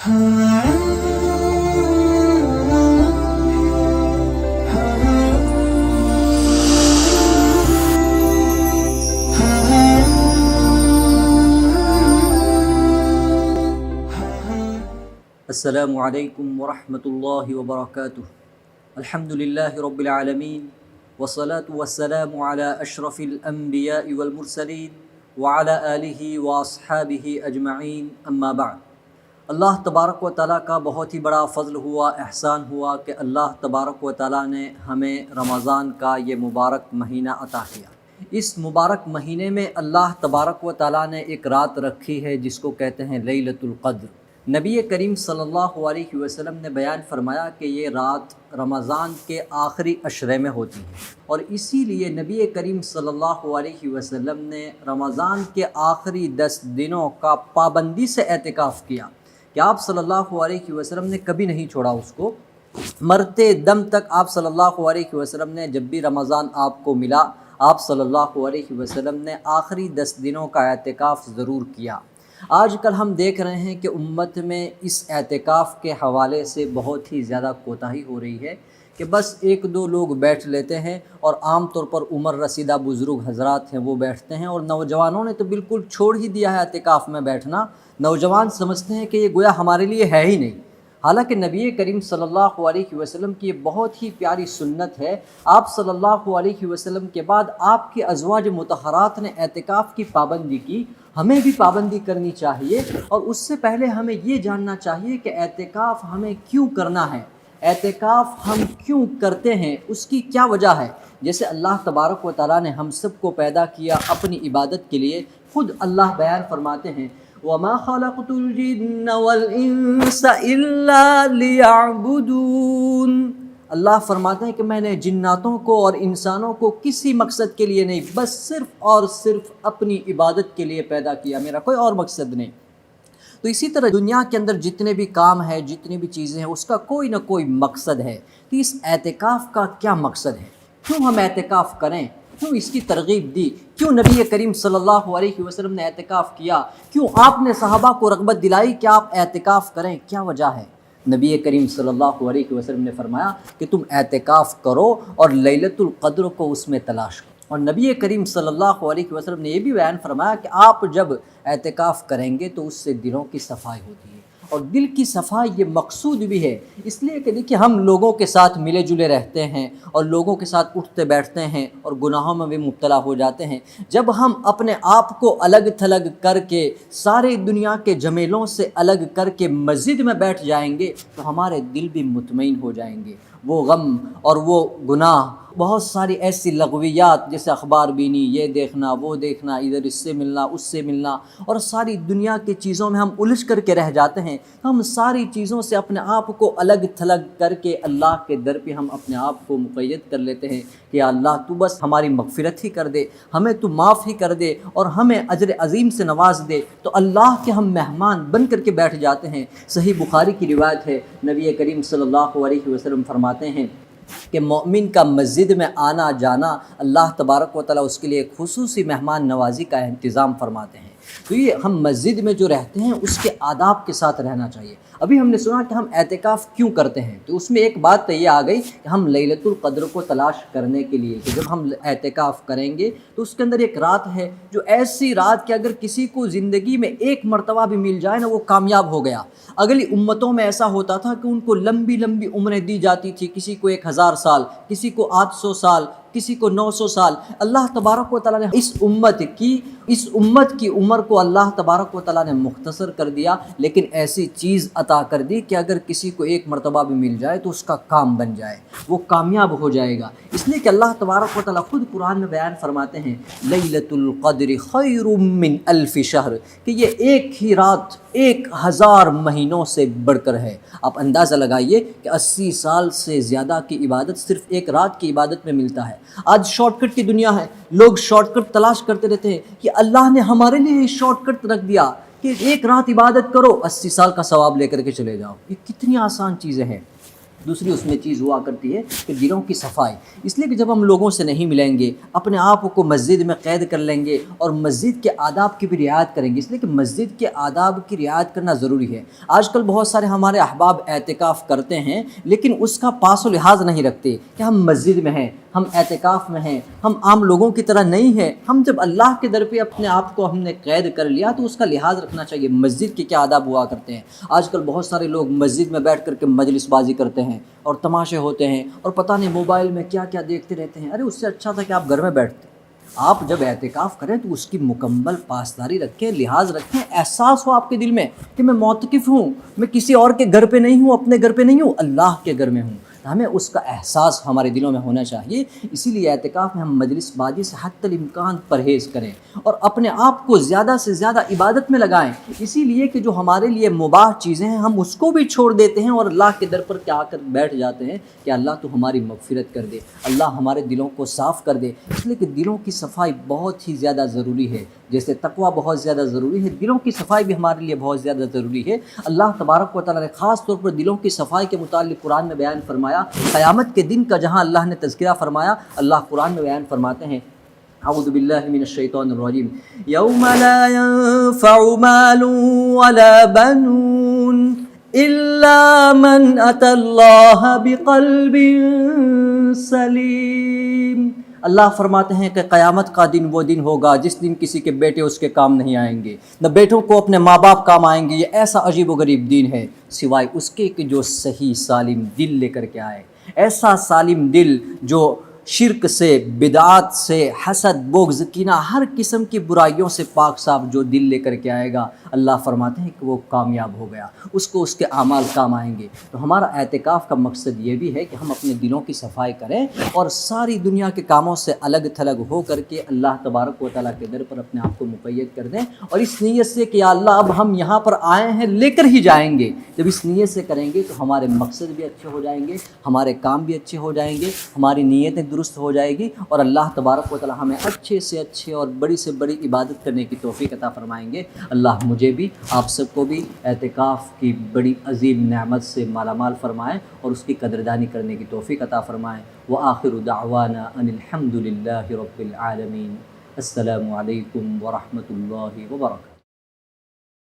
السلام علیکم ورحمۃ اللہ وبرکاتہ۔ الحمدللہ رب العالمین والصلاة والسلام علی اشرف الانبیاء والمرسلین وعلی آلہ واصحابہ اجمعین، اما بعد۔ اللہ تبارک و تعالیٰ کا بہت ہی بڑا فضل ہوا، احسان ہوا کہ اللہ تبارک و تعالیٰ نے ہمیں رمضان کا یہ مبارک مہینہ عطا کیا۔ اس مبارک مہینے میں اللہ تبارک و تعالیٰ نے ایک رات رکھی ہے جس کو کہتے ہیں لیلۃ القدر۔ نبی کریم صلی اللہ علیہ وسلم نے بیان فرمایا کہ یہ رات رمضان کے آخری عشرے میں ہوتی ہے، اور اسی لیے نبی کریم صلی اللہ علیہ وسلم نے رمضان کے آخری 10 دنوں کا پابندی سے اعتکاف کیا کہ آپ صلی اللہ علیہ وسلم نے کبھی نہیں چھوڑا اس کو۔ مرتے دم تک آپ صلی اللہ علیہ وسلم نے، جب بھی رمضان آپ کو ملا، آپ صلی اللہ علیہ وسلم نے آخری 10 دنوں کا اعتکاف ضرور کیا۔ آج کل ہم دیکھ رہے ہیں کہ امت میں اس اعتکاف کے حوالے سے بہت ہی زیادہ کوتاہی ہو رہی ہے کہ بس 1-2 لوگ بیٹھ لیتے ہیں، اور عام طور پر عمر رسیدہ بزرگ حضرات ہیں وہ بیٹھتے ہیں، اور نوجوانوں نے تو بالکل چھوڑ ہی دیا ہے اعتکاف میں بیٹھنا۔ نوجوان سمجھتے ہیں کہ یہ گویا ہمارے لیے ہے ہی نہیں، حالانکہ نبی کریم صلی اللہ علیہ وسلم کی یہ بہت ہی پیاری سنت ہے۔ آپ صلی اللہ علیہ وسلم کے بعد آپ کی ازواج مطہرات نے اعتکاف کی پابندی کی، ہمیں بھی پابندی کرنی چاہیے، اور اس سے پہلے ہمیں یہ جاننا چاہیے کہ اعتکاف ہمیں کیوں کرنا ہے، اعتکاف ہم کیوں کرتے ہیں، اس کی کیا وجہ ہے۔ جیسے اللہ تبارک و تعالیٰ نے ہم سب کو پیدا کیا اپنی عبادت کے لیے، خود اللہ بیان فرماتے ہیں وَمَا خَلَقْتُ الْجِنَّ وَالْإِنسَ إِلَّا لِيَعْبُدُونَ۔ اللہ فرماتے ہیں کہ میں نے جناتوں کو اور انسانوں کو کسی مقصد کے لیے نہیں، بس صرف اور صرف اپنی عبادت کے لیے پیدا کیا، میرا کوئی اور مقصد نہیں۔ تو اسی طرح دنیا کے اندر جتنے بھی کام ہیں، جتنی بھی چیزیں ہیں، اس کا کوئی نہ کوئی مقصد ہے۔ تو اس اعتکاف کا کیا مقصد ہے؟ کیوں ہم اعتکاف کریں؟ کیوں اس کی ترغیب دی؟ کیوں نبی کریم صلی اللہ علیہ وسلم نے اعتکاف کیا؟ کیوں آپ نے صحابہ کو رغبت دلائی کہ آپ اعتکاف کریں؟ کیا وجہ ہے؟ نبی کریم صلی اللہ علیہ وسلم نے فرمایا کہ تم اعتکاف کرو اور لیلۃ القدر کو اس میں تلاش کرو۔ اور نبی کریم صلی اللہ علیہ وسلم نے یہ بھی بیان فرمایا کہ آپ جب اعتکاف کریں گے تو اس سے دلوں کی صفائی ہوتی ہے، اور دل کی صفائی یہ مقصود بھی ہے، اس لیے کہ دیکھیے ہم لوگوں کے ساتھ ملے جلے رہتے ہیں، اور لوگوں کے ساتھ اٹھتے بیٹھتے ہیں، اور گناہوں میں بھی مبتلا ہو جاتے ہیں۔ جب ہم اپنے آپ کو الگ تھلگ کر کے، سارے دنیا کے جمیلوں سے الگ کر کے مسجد میں بیٹھ جائیں گے تو ہمارے دل بھی مطمئن ہو جائیں گے۔ وہ غم اور وہ گناہ، بہت ساری ایسی لغویات جیسے اخبار بینی، یہ دیکھنا وہ دیکھنا، ادھر اس سے ملنا اس سے ملنا، اور ساری دنیا کی چیزوں میں ہم الجھ کر کے رہ جاتے ہیں۔ ہم ساری چیزوں سے اپنے آپ کو الگ تھلگ کر کے اللہ کے در پہ ہم اپنے آپ کو مقید کر لیتے ہیں کہ یا اللہ تو بس ہماری مغفرت ہی کر دے، ہمیں تو معاف ہی کر دے، اور ہمیں اجر عظیم سے نواز دے۔ تو اللہ کے ہم مہمان بن کر کے بیٹھ جاتے ہیں۔ صحیح بخاری کی روایت ہے، نبی کریم صلی اللہ علیہ وسلم فرماتے ہیں کہ مومن کا مسجد میں آنا جانا، اللہ تبارک و تعالیٰ اس کے لیے ایک خصوصی مہمان نوازی کا انتظام فرماتے ہیں۔ تو یہ ہم مسجد میں جو رہتے ہیں اس کے آداب کے ساتھ رہنا چاہیے۔ ابھی ہم نے سنا کہ ہم اعتکاف کیوں کرتے ہیں، تو اس میں ایک بات تو یہ آ گئی کہ ہم لیلۃ القدر کو تلاش کرنے کے لیے، کہ جب ہم اعتکاف کریں گے تو اس کے اندر ایک رات ہے جو ایسی رات کہ اگر کسی کو زندگی میں ایک مرتبہ بھی مل جائے نا وہ کامیاب ہو گیا۔ اگلی امتوں میں ایسا ہوتا تھا کہ ان کو لمبی لمبی عمریں دی جاتی تھی، کسی کو 1000 سال، کسی کو 800 سال، کسی کو 900 سال۔ اللہ تبارک و تعالیٰ نے اس امت کی عمر کو اللہ تبارک و تعالیٰ نے مختصر کر دیا، لیکن ایسی چیز عطا کر دی کہ اگر کسی کو ایک مرتبہ بھی مل جائے تو اس کا کام بن جائے، وہ کامیاب ہو جائے گا۔ اس لیے کہ اللہ تبارک و تعالیٰ خود قرآن میں بیان فرماتے ہیں لیلۃ القدر خیر من الف شہر، کہ یہ ایک ہی رات 1000 مہینوں سے بڑھ کر ہے۔ آپ اندازہ لگائیے کہ 80 سال سے زیادہ کی عبادت صرف ایک رات کی عبادت میں ملتا ہے۔ آج شارٹ کٹ کی دنیا ہے، لوگ شارٹ کٹ تلاش کرتے رہتے ہیں کہ اللہ نے ہمارے لیے شارٹ کٹ رکھ دیا کہ ایک رات عبادت کرو 80 سال کا ثواب لے کر کے چلے جاؤ۔ یہ کتنی آسان چیزیں ہیں۔ دوسری اس میں چیز ہوا کرتی ہے کہ دلوں کی صفائی، اس لیے کہ جب ہم لوگوں سے نہیں ملیں گے، اپنے آپ کو مسجد میں قید کر لیں گے اور مسجد کے آداب کی بھی رعایت کریں گے، اس لیے کہ مسجد کے آداب کی رعایت کرنا ضروری ہے۔ آج کل بہت سارے ہمارے احباب اعتکاف کرتے ہیں لیکن اس کا پاس و لحاظ نہیں رکھتے کہ ہم مسجد میں ہیں، ہم اعتکاف میں ہیں، ہم عام لوگوں کی طرح نہیں ہیں۔ ہم جب اللہ کے در پہ اپنے آپ کو ہم نے قید کر لیا تو اس کا لحاظ رکھنا چاہیے۔ مسجد کے کیا آداب ہوا کرتے ہیں؟ آج کل بہت سارے لوگ مسجد میں بیٹھ کر کے مجلس بازی کرتے ہیں اور تماشے ہوتے ہیں اور پتہ نہیں موبائل میں کیا کیا دیکھتے رہتے ہیں۔ ارے اس سے اچھا تھا کہ آپ گھر میں بیٹھتے۔ آپ جب اعتکاف کریں تو اس کی مکمل پاسداری رکھیں، لحاظ رکھیں، احساس ہو آپ کے دل میں کہ میں معتکف ہوں، میں کسی اور کے گھر پہ نہیں ہوں، اپنے گھر پہ نہیں ہوں، اللہ کے گھر میں ہوں۔ ہمیں اس کا احساس ہمارے دلوں میں ہونا چاہیے۔ اسی لیے اعتکاف میں ہم مجلس بازی سے حتی الامکان پرہیز کریں اور اپنے آپ کو زیادہ سے زیادہ عبادت میں لگائیں، اسی لیے کہ جو ہمارے لیے مباح چیزیں ہیں ہم اس کو بھی چھوڑ دیتے ہیں اور اللہ کے در پر کیا کر بیٹھ جاتے ہیں کہ اللہ تو ہماری مغفرت کر دے، اللہ ہمارے دلوں کو صاف کر دے۔ اس لیے کہ دلوں کی صفائی بہت ہی زیادہ ضروری ہے، جیسے تقویٰ بہت زیادہ ضروری ہے، دلوں کی صفائی بھی ہمارے لیے بہت زیادہ ضروری ہے۔ اللہ تبارک و تعالیٰ نے خاص طور پر دلوں کی صفائی کے متعلق قرآن میں بیان فرمایا، قیامت کے دن کا جہاں اللہ نے تذکرہ فرمایا، اللہ قرآن میں بیان فرماتے ہیں، اعوذ باللہ من الشیطان الرجیم، یوم لا ينفع مال ولا بنون الا من اتى اللہ بقلب سلیم۔ اللہ فرماتے ہیں کہ قیامت کا دن وہ دن ہوگا جس دن کسی کے بیٹے اس کے کام نہیں آئیں گے، نہ بیٹوں کو اپنے ماں باپ کام آئیں گے۔ یہ ایسا عجیب و غریب دین ہے سوائے اس کے کہ جو صحیح سالم دل لے کر کے آئے، ایسا سالم دل جو شرک سے، بدعات سے، حسد، بغض، کینہ، ہر قسم کی برائیوں سے پاک صاف جو دل لے کر کے آئے گا، اللہ فرماتے ہیں کہ وہ کامیاب ہو گیا، اس کو اس کے اعمال کام آئیں گے۔ تو ہمارا اعتکاف کا مقصد یہ بھی ہے کہ ہم اپنے دلوں کی صفائی کریں اور ساری دنیا کے کاموں سے الگ تھلگ ہو کر کے اللہ تبارک و تعالیٰ کے در پر اپنے آپ کو مقید کر دیں، اور اس نیت سے کہ یا اللہ اب ہم یہاں پر آئے ہیں لے کر ہی جائیں گے، جب اس نیت سے کریں گے تو ہمارے مقصد بھی اچھے ہو جائیں گے، ہمارے کام بھی اچھے ہو جائیں گے، ہماری نیتیں درست ہو جائے گی، اور اللہ تبارک و تعالی ہمیں اچھے سے اچھے اور بڑی سے بڑی عبادت کرنے کی توفیق عطا فرمائیں گے۔ اللہ مجھے بھی، آپ سب کو بھی اعتکاف کی بڑی عظیم نعمت سے مالا مال فرمائیں اور اس کی قدردانی کرنے کی توفیق عطا فرمائیں۔ وآخر دعوانا ان الحمد للہ رب العالمین۔ السلام علیکم ورحمۃ اللہ وبرکاتہ۔